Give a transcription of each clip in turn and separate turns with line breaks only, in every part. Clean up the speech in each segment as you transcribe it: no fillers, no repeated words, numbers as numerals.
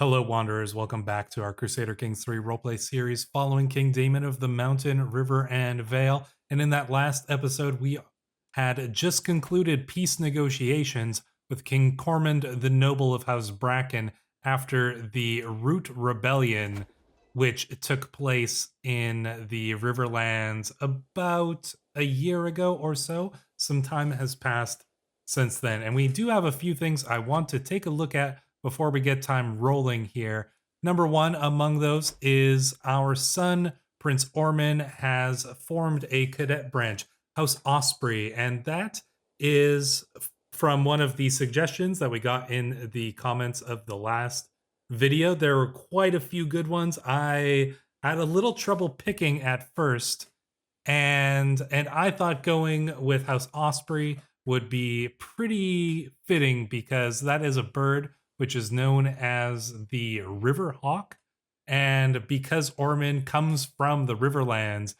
Hello, Wanderers. Welcome back to our Crusader Kings 3 roleplay series following King Daemon of the Mountain, River, and Vale. And in that last episode, we had just concluded peace negotiations with King Cormund, the noble of House Bracken, after the Root Rebellion, which took place in the Riverlands about a year ago or so. Some time has passed since then. And we do have a few things I want to take a look at before we get time rolling here. Number one among those is our son, Prince Ormond, has formed a cadet branch, House Osprey, and that is from one of the suggestions that we got in the comments of the last video. There were quite a few good ones. I had a little trouble picking at first, and I thought going with House Osprey would be pretty fitting because that is a bird which is known as the River Hawk. And because Ormond comes from the Riverlands,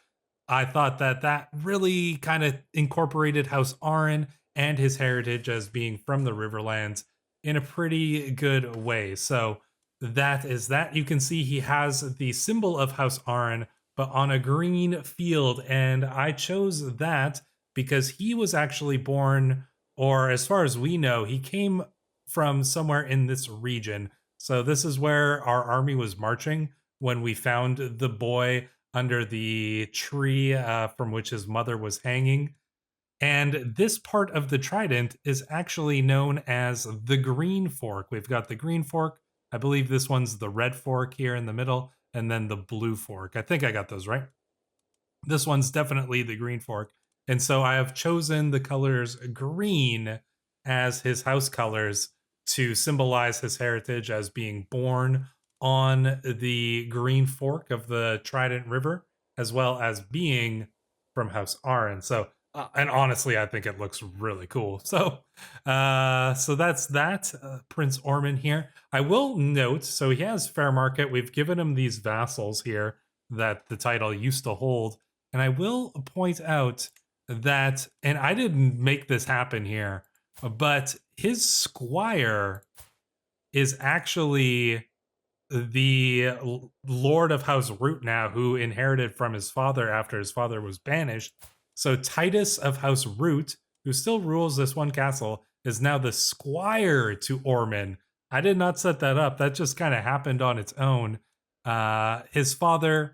I thought that that really kind of incorporated House Arryn and his heritage as being from the Riverlands in a pretty good way. So that is that. You can see he has the symbol of House Arryn, but on a green field. And I chose that because he was actually born, or as far as we know, he came from somewhere in this region. So this is where our army was marching when we found the boy under the tree from which his mother was hanging. And this part of the trident is actually known as the Green Fork. We've got the Green Fork. I believe this one's the Red Fork here in the middle, and then the Blue Fork. I think I got those right. This one's definitely the Green Fork. And so I have chosen the colors green as his house colors to symbolize his heritage as being born on the Green Fork of the Trident River, as well as being from House Arryn. So, and honestly, I think it looks really cool. So that's that. Prince Ormond here. I will note, so he has fair market. We've given him these vassals here that the title used to hold. And I will point out that, and I didn't make this happen here, but his squire is actually the Lord of House Root now, who inherited from his father after his father was banished. So Titus of House Root, who still rules this one castle, is now the squire to Ormond. I did not set that up. That just kind of happened on its own. His father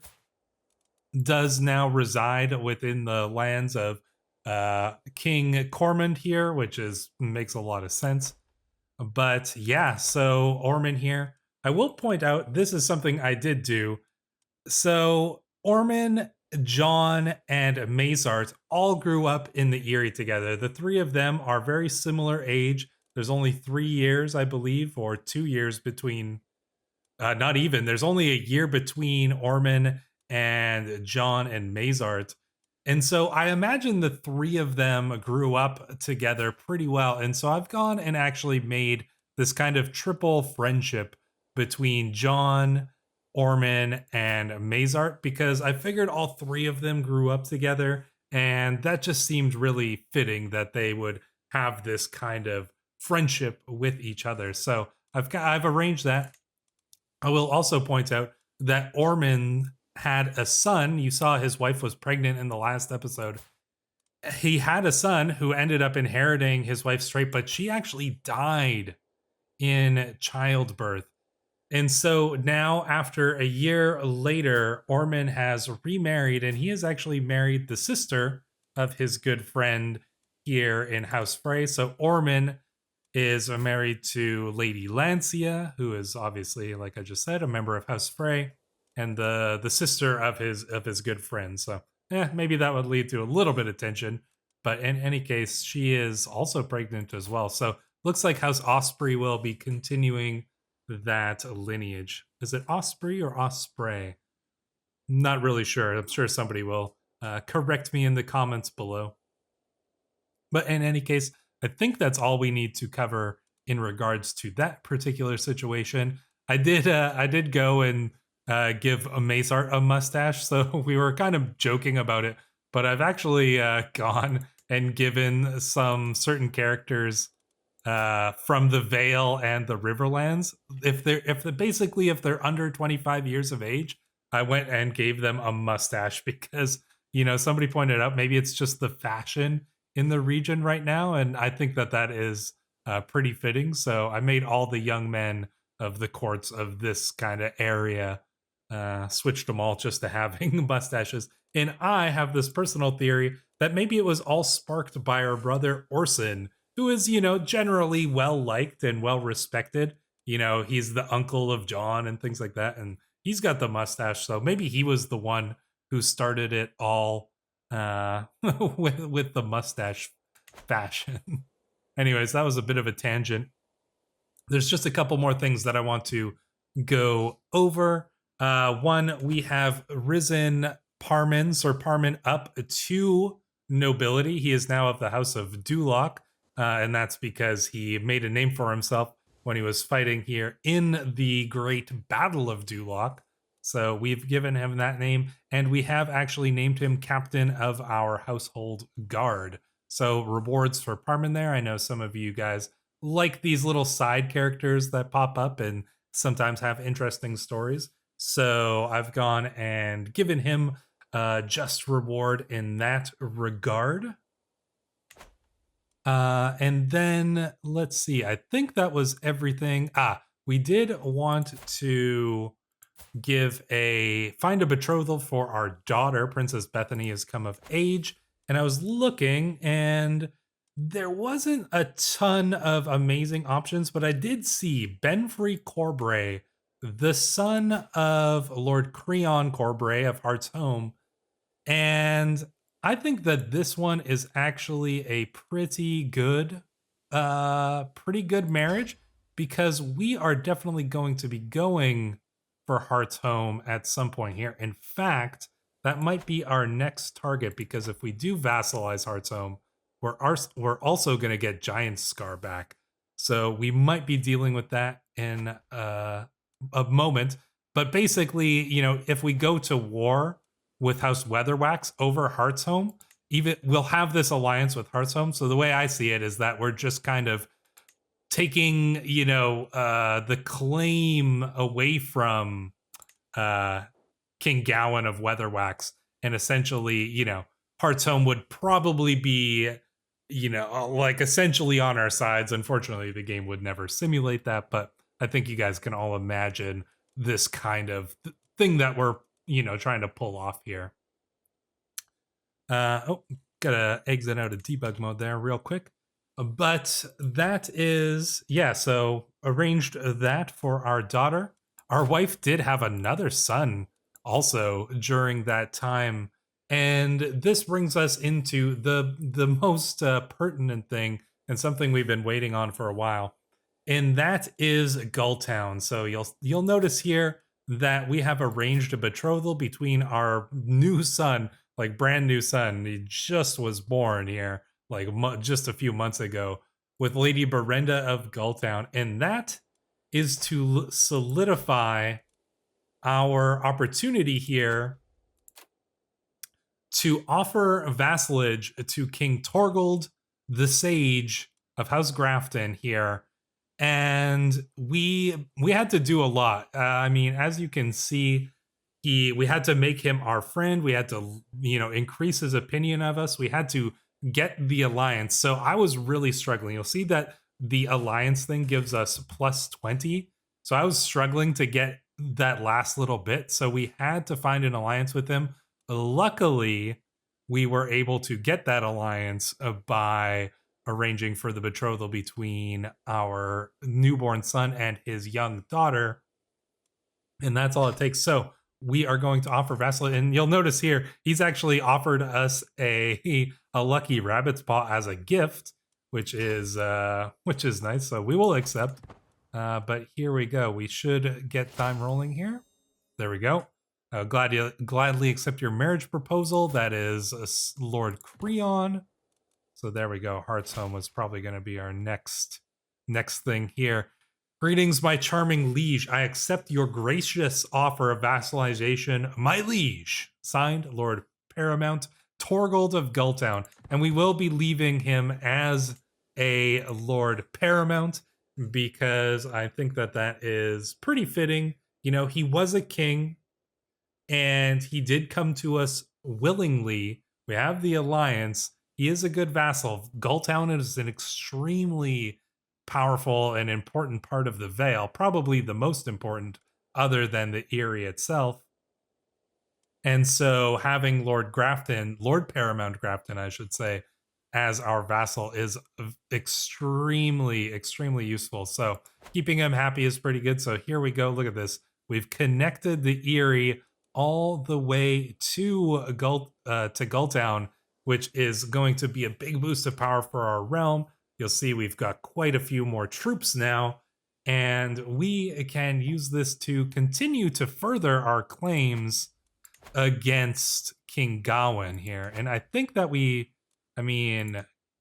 does now reside within the lands of King Cormund here, which makes a lot of sense. But yeah, so Ormond here. I will point out this is something I did do. So Ormond, John, and Mazart all grew up in the Eyrie together. The three of them are very similar age. There's only 3 years, I believe, or 2 years between. Not even. There's only a year between Ormond and John and Mazart. And so I imagine the three of them grew up together pretty well. And so I've gone and actually made this kind of triple friendship between John, Ormond, and Mazart because I figured all three of them grew up together. And that just seemed really fitting that they would have this kind of friendship with each other. So I've arranged that. I will also point out that Ormond had a son. You saw his wife was pregnant in the last episode. He had a son who ended up inheriting his wife's trait, but she actually died in childbirth. And so now, after a year later, Ormond has remarried, and he has actually married the sister of his good friend here in House Frey. So Ormond is married to Lady Lancia, who is obviously, like I just said, a member of House Frey, and the sister of his good friend. So maybe that would lead to a little bit of tension. But in any case, she is also pregnant as well. So looks like House Osprey will be continuing that lineage. Is it Osprey or Osprey? Not really sure. I'm sure somebody will correct me in the comments below. But in any case, I think that's all we need to cover in regards to that particular situation. I did go and give a Mazart a mustache, so we were kind of joking about it. But I've actually gone and given some certain characters from the Vale and the Riverlands. If they're under 25 years of age, I went and gave them a mustache because somebody pointed out maybe it's just the fashion in the region right now, and I think that is pretty fitting. So I made all the young men of the courts of this kind of area switched them all just to having mustaches. And I have this personal theory that maybe it was all sparked by our brother Orson, who is, generally well liked and well respected. He's the uncle of John and things like that. And he's got the mustache. So maybe he was the one who started it all with the mustache fashion. Anyways, that was a bit of a tangent. There's just a couple more things that I want to go over. One, we have risen Parman, Sir Parman, up to nobility. He is now of the House of Duloc, and that's because he made a name for himself when he was fighting here in the Great Battle of Duloc. So we've given him that name, and we have actually named him captain of our household guard. So rewards for Parman there. I know some of you guys like these little side characters that pop up and sometimes have interesting stories. So I've gone and given him just reward in that regard. And then let's see, I think that was everything. We did want to find a betrothal for our daughter. Princess Bethany has come of age, and I was looking and there wasn't a ton of amazing options, but I did see Benfrey Corbray, the son of Lord Creon Corbray of Heart's Home. And I think that this one is actually a pretty good marriage, because we are definitely going to be going for Heart's Home at some point here. In fact, that might be our next target, because if we do vassalize Heart's Home, we're also going to get Giant Scar back. So we might be dealing with that in a moment. But basically, if we go to war with House Weatherwax over Heart's Home, we'll have this alliance with Heart's Home. So the way I see it is that we're just kind of taking, the claim away from King Gowan of Weatherwax, and essentially, Heart's Home would probably be, essentially on our sides. Unfortunately, the game would never simulate that, but I think you guys can all imagine this kind of thing that we're, trying to pull off here. Gotta exit out of debug mode there real quick. But that is, so arranged that for our daughter. Our wife did have another son also during that time. And this brings us into the most pertinent thing, and something we've been waiting on for a while. And that is Gulltown. So you'll notice here that we have arranged a betrothal between our new son, like brand new son. He just was born here, like just a few months ago, with Lady Berenda of Gulltown. And that is to solidify our opportunity here to offer vassalage to King Torgold, the Sage of House Grafton here. And we had to do a lot. As you can see, we had to make him our friend. We had to, increase his opinion of us. We had to get the alliance. So I was really struggling. You'll see that the alliance thing gives us plus 20. So I was struggling to get that last little bit. So we had to find an alliance with him. Luckily, we were able to get that alliance by arranging for the betrothal between our newborn son and his young daughter. And that's all it takes. So we are going to offer vassalage. And you'll notice here, he's actually offered us a lucky rabbit's paw as a gift, which is nice. So we will accept. But here we go. We should get time rolling here. There we go. Gladly accept your marriage proposal. That is Lord Creon. So there we go. Heart's Home was probably going to be our next thing here. Greetings, my charming liege. I accept your gracious offer of vassalization, my liege. Signed, Lord Paramount Torgold of Gulltown. And we will be leaving him as a Lord Paramount, because I think that that is pretty fitting. You know, he was a king and he did come to us willingly. We have the alliance. He is a good vassal. Gulltown is an extremely powerful and important part of the Vale, probably the most important, other than the Eyrie itself. And so having Lord Grafton, Lord Paramount Grafton, I should say, as our vassal is extremely, extremely useful. So keeping him happy is pretty good. So here we go. Look at this. We've connected the Eyrie all the way to Gulltown, which is going to be a big boost of power for our realm. You'll see we've got quite a few more troops now, and we can use this to continue to further our claims against King Gawain here. And I think that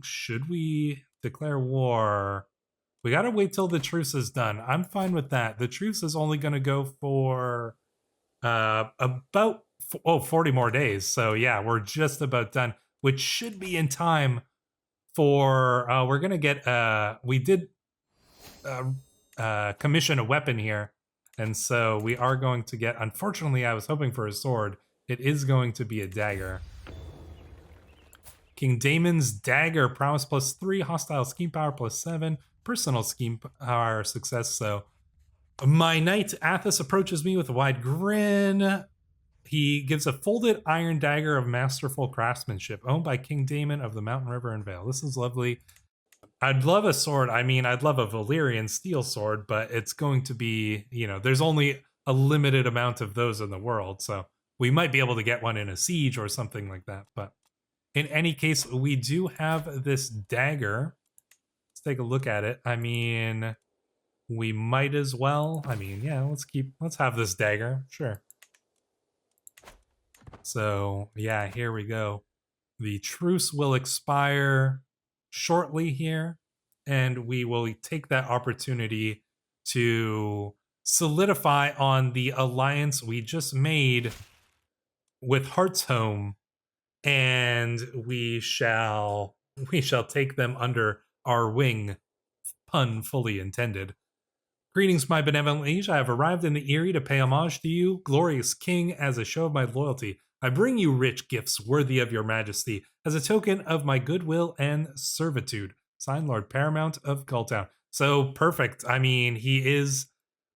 should we declare war? We got to wait till the truce is done. I'm fine with that. The truce is only going to go for about 40 more days. So yeah, we're just about done, which should be in time for we're going to get we did commission a weapon here. And so we are going to get, unfortunately, I was hoping for a sword. It is going to be a dagger. King Daemon's dagger, prowess +3, hostile scheme power +7, personal scheme power success. So my knight Athos approaches me with a wide grin. He gives a folded iron dagger of masterful craftsmanship, owned by King Daemon of the Mountain River and Vale. This is lovely. I'd love a sword. I mean, I'd love a Valyrian steel sword, but it's going to be, you know, there's only a limited amount of those in the world. So we might be able to get one in a siege or something like that. But in any case, we do have this dagger. Let's take a look at it. I mean, we might as well. I mean, yeah, let's have this dagger. Sure. So yeah, here we go. The truce will expire shortly here, and we will take that opportunity to solidify on the alliance we just made with Heartsholme, and we shall take them under our wing, pun fully intended. Greetings, my benevolent liege. I have arrived in the Eyrie to pay homage to you, glorious king, as a show of my loyalty. I bring you rich gifts worthy of your majesty, as a token of my goodwill and servitude. Signed, Lord Paramount of Gulltown. So perfect. I mean, he is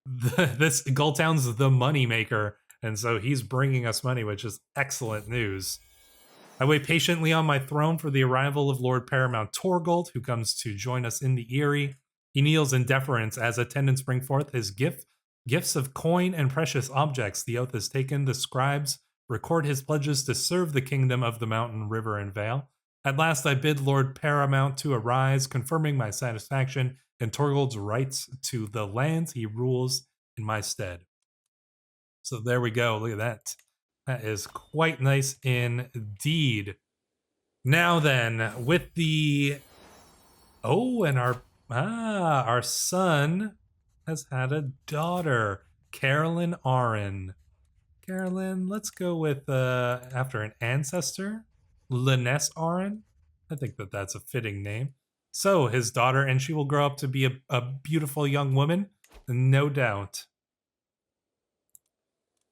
this Gulltown's the money maker, and so he's bringing us money, which is excellent news. I wait patiently on my throne for the arrival of Lord Paramount Torgold, who comes to join us in the Eyrie. He kneels in deference as attendants bring forth his gifts of coin and precious objects. The oath is taken. The scribes record his pledges to serve the kingdom of the Mountain, River, and Vale. At last I bid Lord Paramount to arise, confirming my satisfaction and Torgold's rights to the lands he rules in my stead. So there we go. Look at that. That is quite nice indeed. Now then, with the... Oh, and our son has had a daughter, Carolyn Arryn. Carolyn, let's go with, after an ancestor, Liness Arryn. I think that that's a fitting name. So, his daughter, and she will grow up to be a beautiful young woman, no doubt.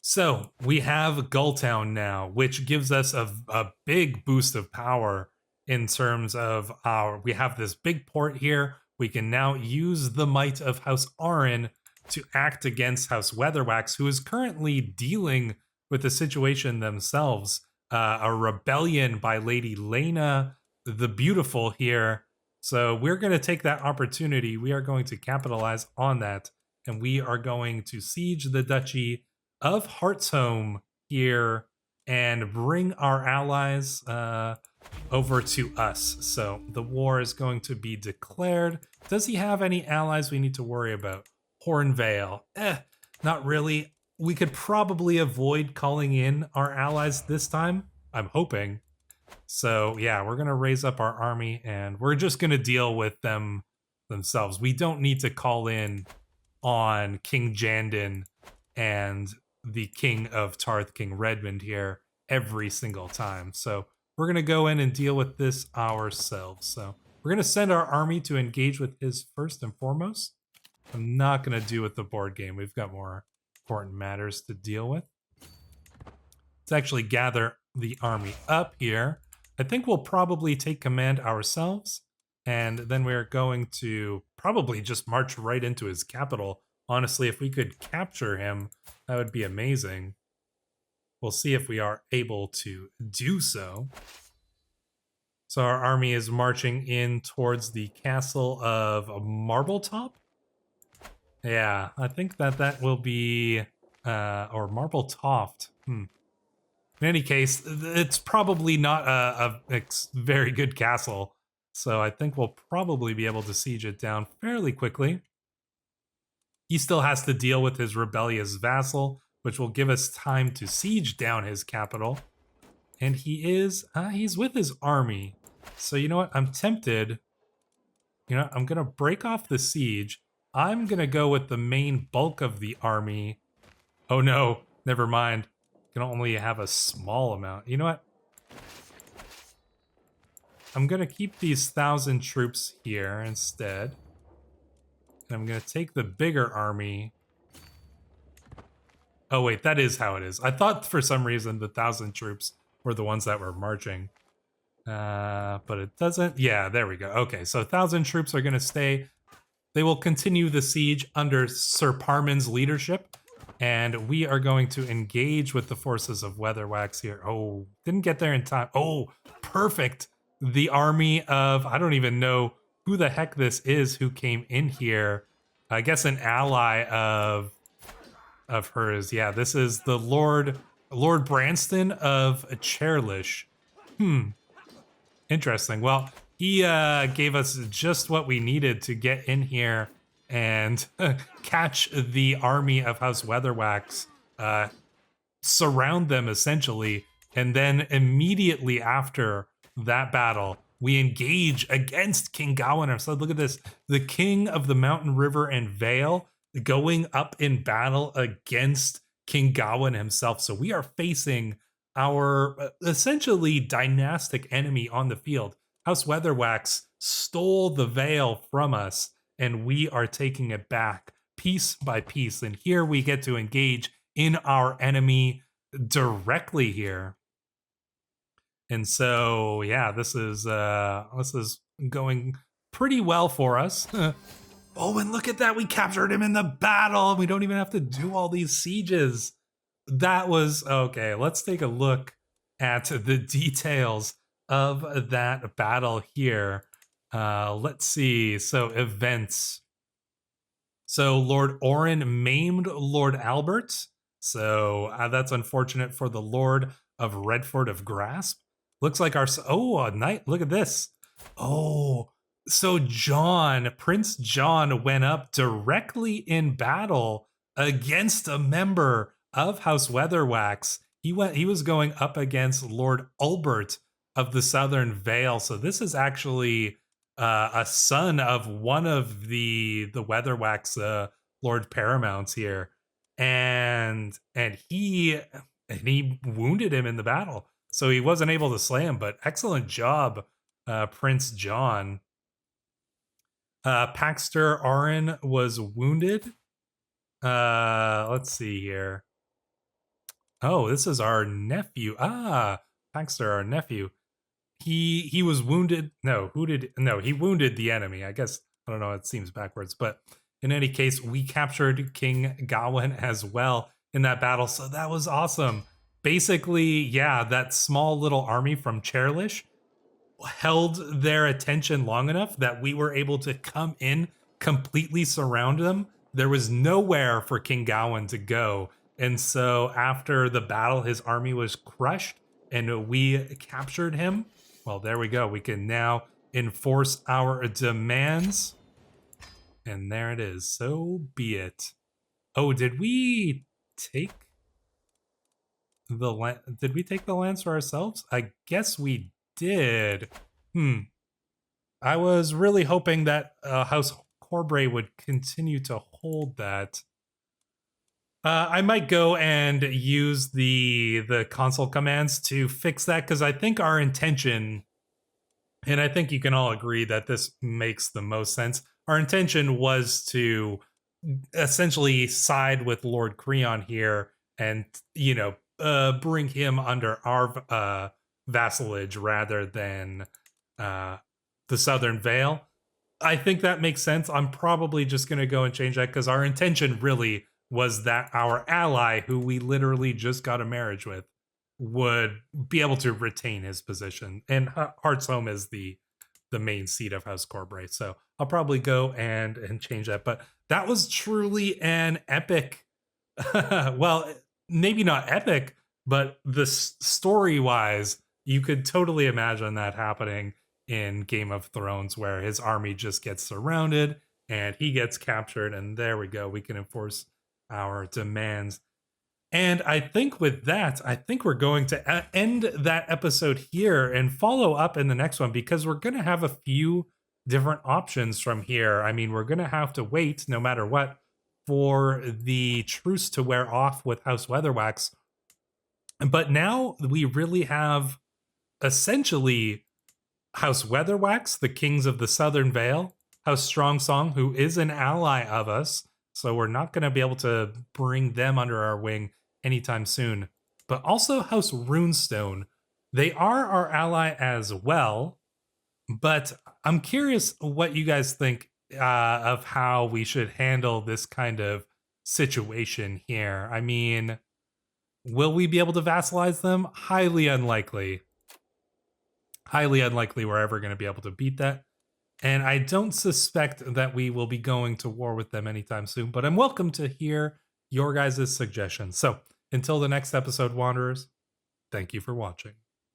So, we have Gulltown now, which gives us a big boost of power in terms of we have this big port here. We can now use the might of House Arryn to act against House Weatherwax, who is currently dealing with the situation themselves. A rebellion by Lady Lena the Beautiful here. So we're going to take that opportunity. We are going to capitalize on that, and we are going to siege the Duchy of Heartsholme here and bring our allies over to us. So the war is going to be declared. Does he have any allies we need to worry about? Hornvale. Not really. We could probably avoid calling in our allies this time. I'm hoping. So yeah, we're going to raise up our army and we're just going to deal with them themselves. We don't need to call in on King Jandin and the King of Tarth, King Redmond here every single time. So we're going to go in and deal with this ourselves. So We're going to send our army to engage with his first and foremost. I'm not going to do with the board game. We've got more important matters to deal with. Let's actually gather the army up here. I think we'll probably take command ourselves, and then we're going to probably just march right into his capital. Honestly, if we could capture him, that would be amazing. We'll see if we are able to do so. So our army is marching in towards the castle of Marbletop. Yeah, I think that will be, or Marbletoft. In any case, it's probably not a very good castle. So I think we'll probably be able to siege it down fairly quickly. He still has to deal with his rebellious vassal, which will give us time to siege down his capital. And he's with his army. So you know what? I'm tempted. You know, I'm going to break off the siege. I'm going to go with the main bulk of the army. Oh no, never mind. Can only have a small amount. You know what? I'm going to keep these 1,000 troops here instead. And I'm going to take the bigger army. Oh wait, that is how it is. I thought for some reason the 1,000 troops were the ones that were marching. But it doesn't. Yeah, there we go. Okay, so 1,000 troops are going to stay. They will continue the siege under Sir Parman's leadership. And we are going to engage with the forces of Weatherwax here. Oh, didn't get there in time. Oh, perfect. The army of, I don't even know who the heck this is who came in here. I guess an ally of hers. Yeah, this is the Lord Branston of Chairlish. Interesting. Well, he gave us just what we needed to get in here and catch the army of House Weatherwax, surround them essentially, and then immediately after that battle, we engage against King Gawain. So look at this, the King of the Mountain, River, and Vale going up in battle against King Gawain himself. So we are facing our essentially dynastic enemy on the field. House Weatherwax stole the Vale from us, and we are taking it back piece by piece. And here we get to engage in our enemy directly here. And so, yeah, this is going pretty well for us. Oh, and look at that. We captured him in the battle. We don't even have to do all these sieges. That was okay. Let's take a look at the details of that battle here. Let's see. So events. So Lord Arryn maimed Lord Albert. So that's unfortunate for the Lord of Redford of Grasp. Looks like our, oh, a knight. Look at this. Oh, so Prince John went up directly in battle against a member of House Weatherwax. He was going up against Lord Albert of the Southern Vale. So this is actually a son of one of the Weatherwax Lord Paramounts here, and he wounded him in the battle. So he wasn't able to slay him, but excellent job, Prince John. Paxter Arryn was wounded. Let's see here. Oh, this is our nephew. Paxter, our nephew. He was wounded. He wounded the enemy. I guess, I don't know, it seems backwards. But in any case, we captured King Gawain as well in that battle. So that was awesome. Basically, yeah, that small little army from Chairlish held their attention long enough that we were able to come in, completely surround them. There was nowhere for King Gawain to go. And so after the battle, his army was crushed and we captured him. Well, there we go. We can now enforce our demands. And there it is. So be it. Oh, did we take the land? Did we take the lands for ourselves? I guess we did. I was really hoping that House Corbray would continue to hold that. I might go and use the console commands to fix that, because I think our intention And I think you can all agree that this makes the most sense. Our intention was to essentially side with Lord Creon here and, bring him under our vassalage rather than uh, the Southern Vale. I think that makes sense. I'm probably just going to go and change that because our intention really was that our ally, who we literally just got a marriage with, would be able to retain his position. And Hearthstone is the main seat of House Corbray. So I'll probably go and change that. But that was truly an epic. Well, maybe not epic, but the story wise, you could totally imagine that happening in Game of Thrones, where his army just gets surrounded and he gets captured. And there we go. We can enforce our demands. And I think with that, I think we're going to end that episode here and follow up in the next one because we're going to have a few different options from here. I mean, we're going to have to wait no matter what for the truce to wear off with House Weatherwax. But now we really have essentially House Weatherwax, the kings of the Southern Vale, House Strongsong, who is an ally of us. So we're not going to be able to bring them under our wing anytime soon. But also House Runestone. They are our ally as well. But I'm curious what you guys think of how we should handle this kind of situation here. I mean, will we be able to vassalize them? Highly unlikely. Highly unlikely we're ever going to be able to beat that. And I don't suspect that we will be going to war with them anytime soon, but I'm welcome to hear your guys' suggestions. So until the next episode, Wanderers, thank you for watching.